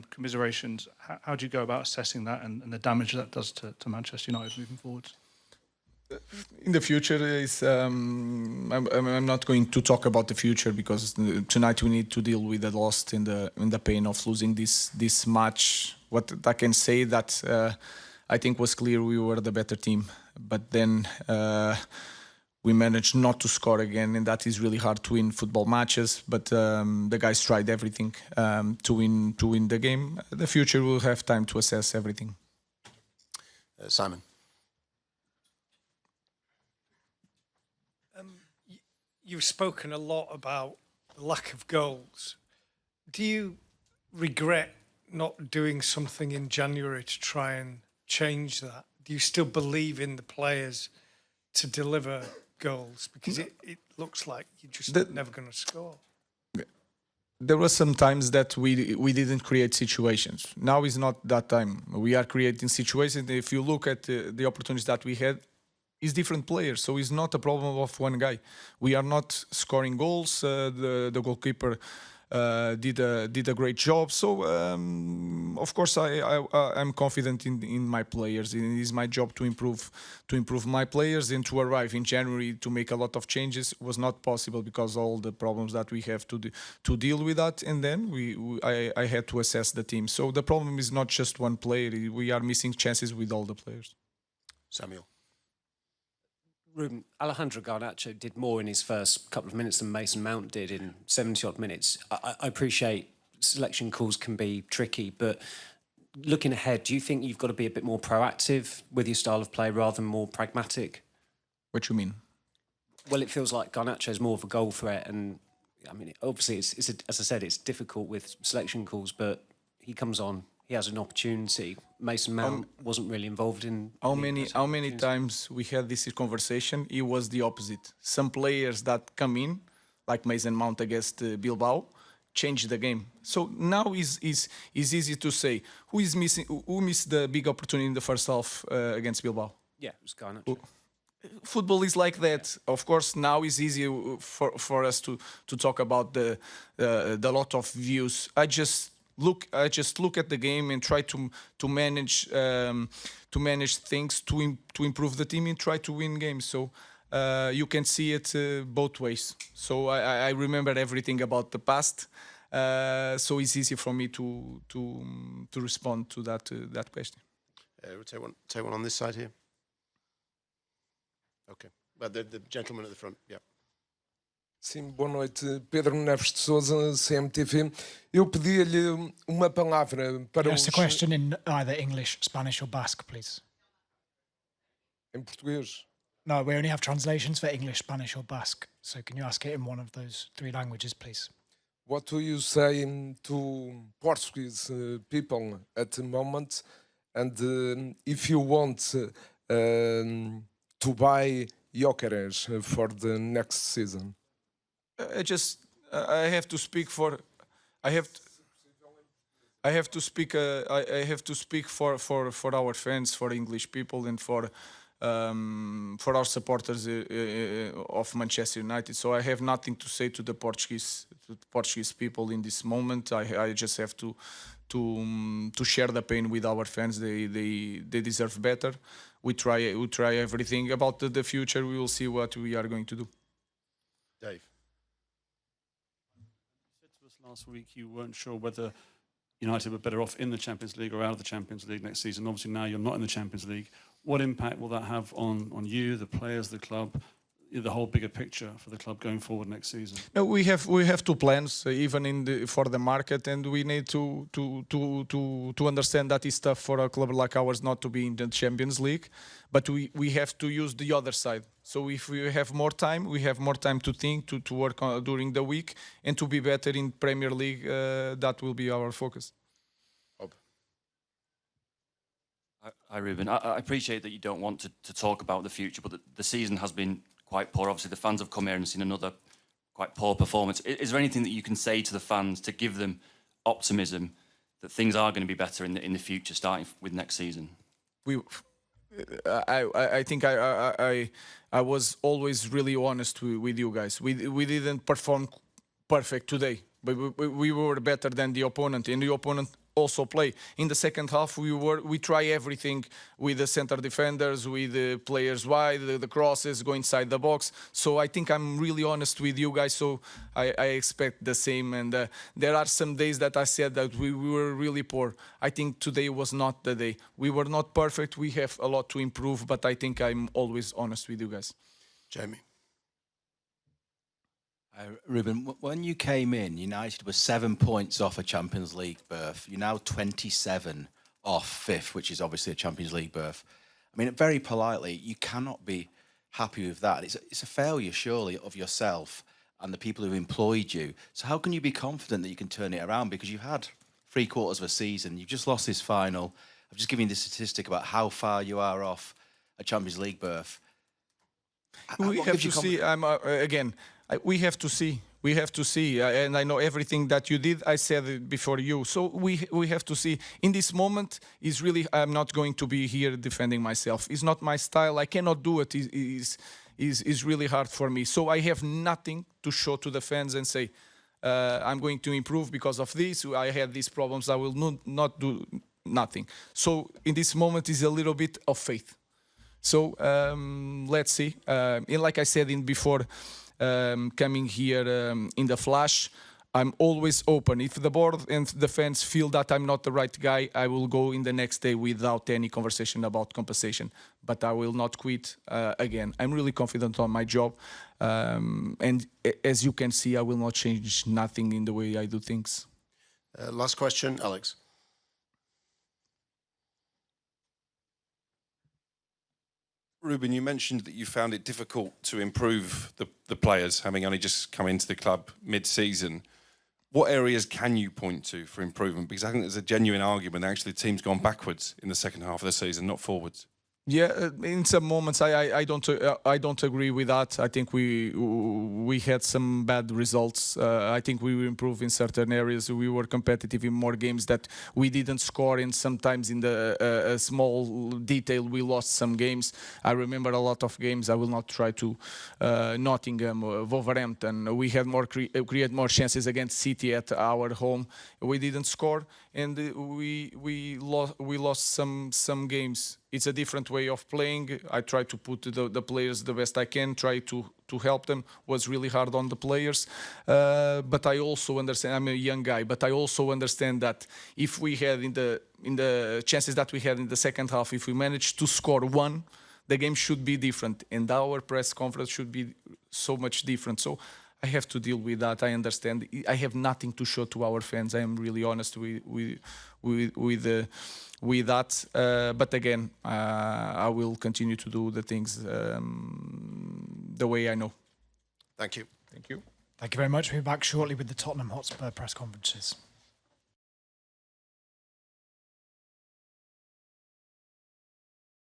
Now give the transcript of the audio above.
commiserations. How do you go about assessing that and the damage that does to Manchester United moving forward? In the future, I'm not going to talk about the future because tonight we need to deal with the loss and the pain of losing this match. What I can say that I think was clear we were the better team, but then we managed not to score again, and that is really hard to win football matches. But the guys tried everything to win the game. The future will have time to assess everything. Simon. You've spoken a lot about the lack of goals. Do you regret not doing something in January to try and change that? Do you still believe in the players to deliver goals? Because it looks like you're just never going to score. There were some times that we didn't create situations. Now is not that time. We are creating situations. If you look at the opportunities that we had, it's different players, so it's not a problem of one guy. We are not scoring goals. The goalkeeper did a great job. So of course I'm confident in my players. It is my job to improve my players, and to arrive in January to make a lot of changes was not possible because all the problems that we have to deal with that. And then I had to assess the team. So the problem is not just one player. We are missing chances with all the players. Samuel. Ruben, Alejandro Garnacho did more in his first couple of minutes than Mason Mount did in 70-odd minutes. I appreciate selection calls can be tricky, but looking ahead, do you think you've got to be a bit more proactive with your style of play rather than more pragmatic? What do you mean? Well, it feels like Garnacho is more of a goal threat, and I mean, obviously, as I said, it's difficult with selection calls, but he comes on, he has an opportunity. Mason Mount wasn't really involved in. How many times we had this conversation? It was the opposite. Some players that come in, like Mason Mount against Bilbao, change the game. So now is easy to say who missed the big opportunity in the first half against Bilbao. Yeah, it was Garnacho. Football is like that. Of course, now it's easier for us to talk about the lot of views. I just look at the game and try to manage things to improve the team and try to win games. So you can see it both ways. So I remember everything about the past. So it's easy for me to respond to that question. We'll take one on this side here. Okay, but the gentleman at the front, yeah. Sim, boa noite. Pedro Neves de Sousa, CMTV. Eu pedia-lhe uma palavra para Ask a question in either English, Spanish or Basque, please. Em português? No, we only have translations for English, Spanish or Basque. So can you ask it in one of those three languages, please? What do you say to Portuguese people at the moment? And if you want to buy Gyökeres for the next season? I have to speak for our fans, for English people, and for our supporters of Manchester United. So I have nothing to say to the Portuguese people in this moment. I just have to share the pain with our fans. They deserve better. We try everything. About the future, we will see what we are going to do. Dave. You said to us last week you weren't sure whether United were better off in the Champions League or out of the Champions League next season. Obviously now you're not in the Champions League. What impact will that have on you, the players, the club, the whole bigger picture for the club going forward next season? No, we have two plans, even for the market, and we need to understand that it's tough for a club like ours not to be in the Champions League, but we have to use the other side. So if we have more time, to think, to work on during the week, and to be better in Premier League. That will be our focus. Hi, Ruben. I appreciate that you don't want to talk about the future, but the season has been quite poor. Obviously, the fans have come here and seen another quite poor performance. Is there anything that you can say to the fans to give them optimism that things are going to be better in the future, starting with next season? I think I was always really honest with you guys. We didn't perform perfect today, but we were better than the opponent, and the opponent also play. In the second half, we try everything with the center defenders, with the players wide, the crosses, go inside the box. So I think I'm really honest with you guys. So I expect the same. And there are some days that I said that we were really poor. I think today was not the day. We were not perfect. We have a lot to improve, but I think I'm always honest with you guys. Jamie. Ruben, when you came in, United were 7 points off a Champions League berth. You're now 27 off fifth, which is obviously a Champions League berth. I mean, very politely, you cannot be happy with that. It's a failure, surely, of yourself and the people who employed you. So how can you be confident that you can turn it around? Because you've had 3/4 of a season, you've just lost this final. I've just given you the statistic about how far you are off a Champions League berth. We have to see. We have to see. We have to see. And I know everything that you did. I said it before you. So we have to see. In this moment, is really. I'm not going to be here defending myself. It's not my style. I cannot do it. Is really hard for me. So I have nothing to show to the fans and say I'm going to improve because of this. I had these problems. I will not do nothing. So in this moment is a little bit of faith. So let's see. And like I said before coming here in the flash, I'm always open. If the board and the fans feel that I'm not the right guy, I will go in the next day without any conversation about compensation. But I will not quit again. I'm really confident on my job. And as you can see, I will not change nothing in the way I do things. Last question, Alex. Ruben, you mentioned that you found it difficult to improve the players, having only just come into the club mid-season. What areas can you point to for improvement? Because I think there's a genuine argument that actually the team's gone backwards in the second half of the season, not forwards. Yeah, in some moments I don't agree with that. I think we had some bad results. I think we improved in certain areas. We were competitive in more games that we didn't score, and sometimes in the small detail we lost some games. I remember a lot of games. I will not try to Nottingham, Wolverhampton. We had more create more chances against City at our home. We didn't score, and we lost some games. It's a different way of playing. I try to put the players the best I can, try to help them. Was really hard on the players. But I also understand, I'm a young guy, but I also understand that if we had in the chances that we had in the second half, if we managed to score one, the game should be different. And our press conference should be so much different. So I have to deal with that. I understand. I have nothing to show to our fans. I am really honest with that. But again, I will continue to do the things the way I know. Thank you. Thank you. Thank you very much. We'll be back shortly with the Tottenham Hotspur press conferences.